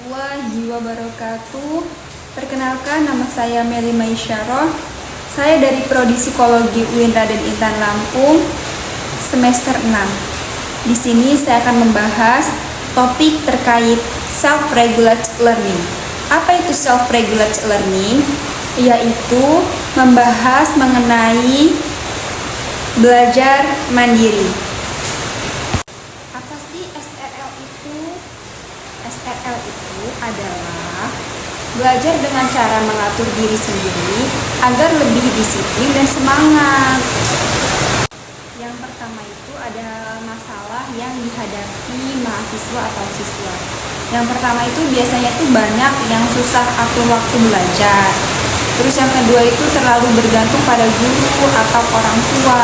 warahmatullahi wabarakatuh. Perkenalkan, nama saya Meli Maisyarah. Saya dari Prodi Psikologi UIN Raden Intan Lampung, semester 6. Di sini saya akan membahas topik terkait self-regulate learning. Apa itu self-regulate learning? Yaitu membahas mengenai belajar mandiri. Apa sih SRL itu? SRL itu adalah belajar dengan cara mengatur diri sendiri agar lebih disiplin dan semangat. Yang pertama itu ada masalah yang dihadapi mahasiswa atau siswa. Yang pertama itu biasanya tuh banyak yang susah atur waktu belajar. Terus yang kedua itu terlalu bergantung pada guru atau orang tua.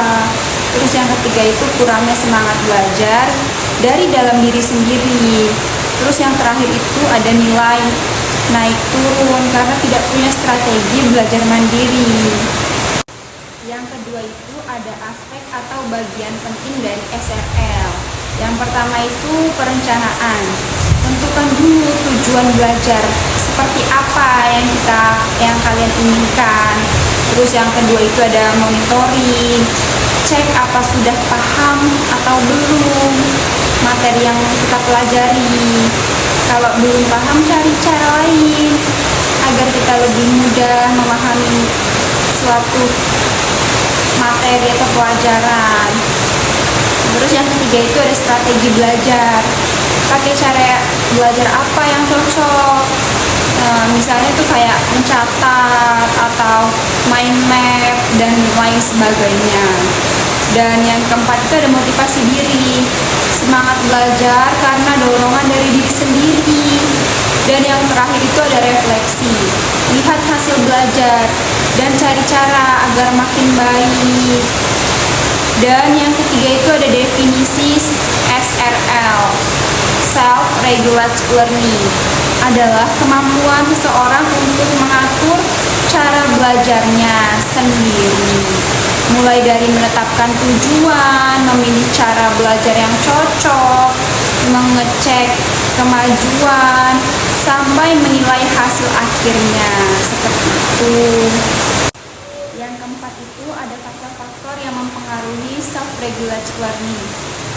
Terus yang ketiga itu kurangnya semangat belajar dari dalam diri sendiri. Terus yang terakhir itu ada nilai naik turun karena tidak punya strategi belajar mandiri. Yang kedua itu ada aspek atau bagian penting dari SRL. Yang pertama itu perencanaan. Tentukan dulu tujuan belajar seperti apa yang kalian inginkan. Terus yang kedua itu ada monitoring. Cek apa sudah paham atau belum materi yang kita pelajari. Kalau belum paham, cari cara lain agar kita lebih mudah memahami suatu materi atau pelajaran. Terus yang ketiga itu ada strategi belajar. Pakai cara belajar apa yang cocok. Misalnya tuh kayak mencatat atau mind map dan lain sebagainya. Dan yang keempat itu ada motivasi diri. Semangat belajar karena dorongan dari diri sendiri. Dan yang terakhir itu ada refleksi. Lihat hasil belajar dan cari cara agar makin baik. Dan yang ketiga itu ada definisi SRL. Self-regulate learning adalah kemampuan seseorang untuk mengatur cara belajarnya sendiri. Mulai dari menetapkan tujuan, memilih cara belajar yang cocok, mengecek kemajuan, sampai menilai hasil akhirnya. Seperti itu. Yang keempat itu ada faktor-faktor yang mempengaruhi self-regulate learning.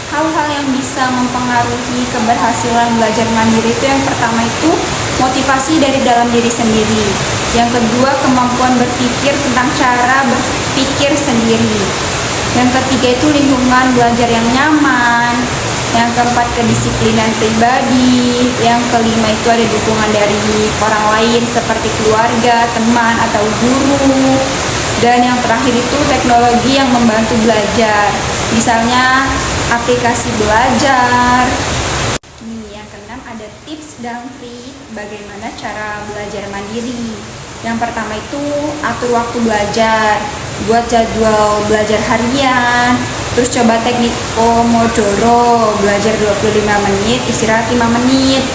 Hal-hal yang bisa mempengaruhi keberhasilan belajar mandiri itu yang pertama itu motivasi dari dalam diri sendiri. Yang kedua kemampuan berpikir tentang cara berpikir sendiri. Yang ketiga itu lingkungan belajar yang nyaman. Yang keempat kedisiplinan pribadi. Yang kelima itu ada dukungan dari orang lain seperti keluarga, teman, atau guru. Dan yang terakhir itu teknologi yang membantu belajar. Misalnya aplikasi belajar. Yang keenam ada tips dan trik bagaimana cara belajar mandiri. Yang pertama itu atur waktu belajar, buat jadwal belajar harian. Terus coba teknik Pomodoro, belajar 25 menit, istirahat 5 menit.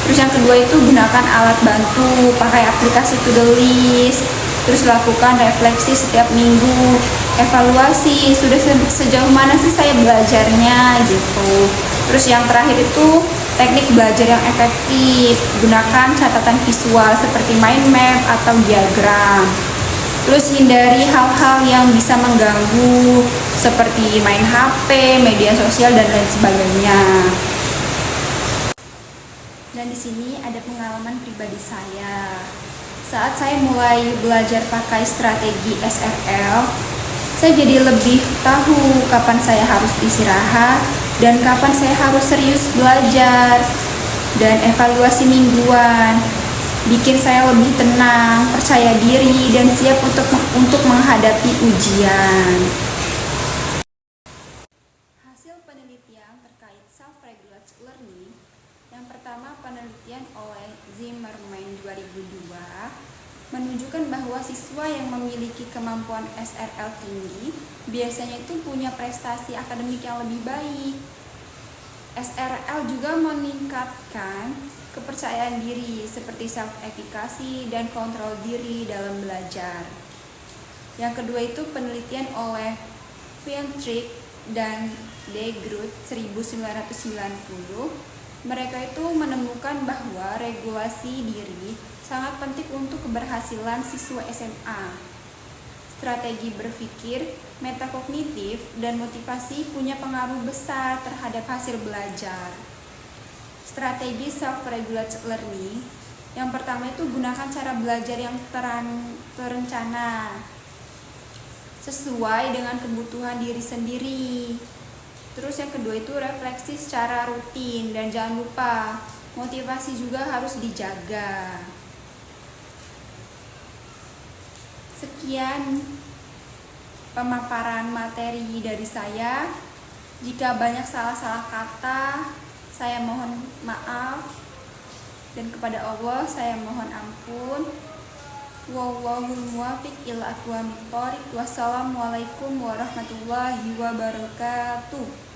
Terus yang kedua itu gunakan alat bantu, pakai aplikasi to-do list. Terus lakukan refleksi setiap minggu, evaluasi sudah sejauh mana sih saya belajarnya gitu. Terus yang terakhir itu teknik belajar yang efektif, gunakan catatan visual seperti mind map atau diagram. Terus hindari hal-hal yang bisa mengganggu seperti main HP, media sosial dan lain sebagainya. Dan di sini ada pengalaman pribadi saya. Saat saya mulai belajar pakai strategi SRL, saya jadi lebih tahu kapan saya harus istirahat dan kapan saya harus serius belajar. Dan evaluasi mingguan bikin saya lebih tenang, percaya diri, dan siap untuk menghadapi ujian. Hasil penelitian terkait self-regulate learning. Yang pertama, penelitian oleh Zimmerman 2002 menunjukkan bahwa siswa yang memiliki kemampuan SRL tinggi biasanya itu punya prestasi akademik yang lebih baik. SRL juga meningkatkan kepercayaan diri seperti self-efikasi dan kontrol diri dalam belajar. Yang kedua itu penelitian oleh Fientrick dan De Groot 1990 Mereka itu menemukan bahwa regulasi diri sangat penting untuk keberhasilan siswa SMA. Strategi berpikir, metakognitif, dan motivasi punya pengaruh besar terhadap hasil belajar. Strategi self-regulated learning, yang pertama itu gunakan cara belajar yang terencana, sesuai dengan kebutuhan diri sendiri. Terus yang kedua itu refleksi secara rutin, dan jangan lupa motivasi juga harus dijaga. Sekian pemaparan materi dari saya. Jika banyak salah-salah kata, saya mohon maaf, dan kepada Allah saya mohon ampun. Wallahul muwaffiq ila aqwamit thoriq. Wassalamualaikum warahmatullahi wabarakatuh.